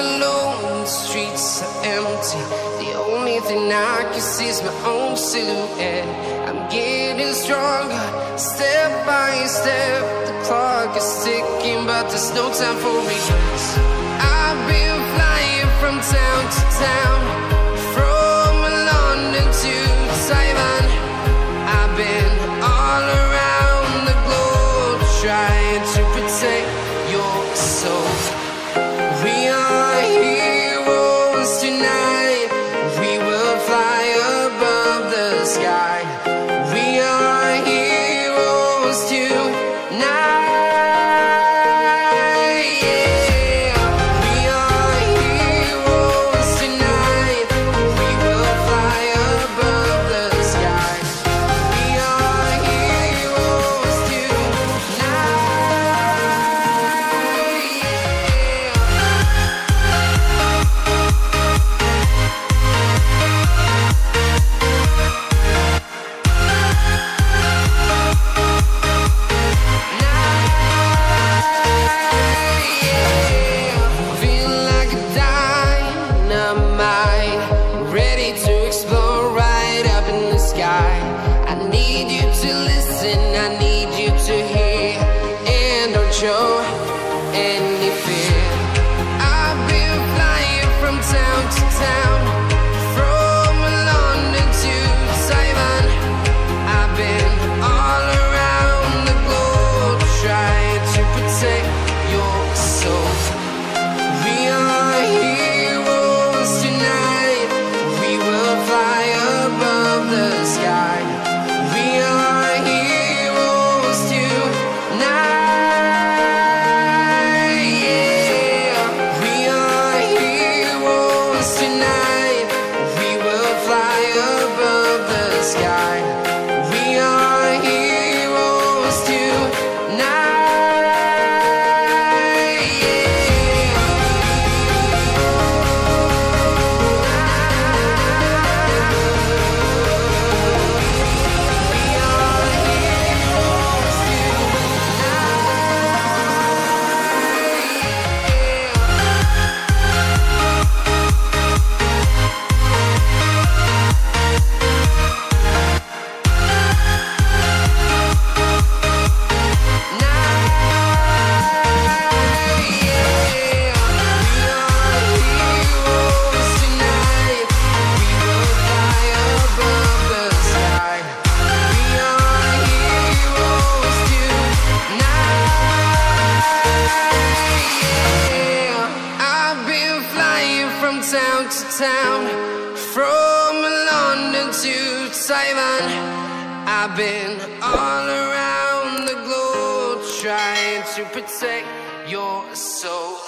alone, the streets are empty. The only thing I can see is my own silhouette. I'm getting stronger, step by step. The clock is ticking, but there's no time for regrets. I've been flying from town to town, from London to Taiwan. I've been all around the globe, trying to protect your soul. We are heroes tonight. We will fly above the sky. We are heroes tonight. Show any fear. I've been flying from town to town, from London to Taiwan. I've been all around the globe, trying to protect your soul. We are heroes tonight. We will fly above the sky. We are heroes tonight. Town to town, from London to Taiwan. I've been all around the globe, trying to protect your soul.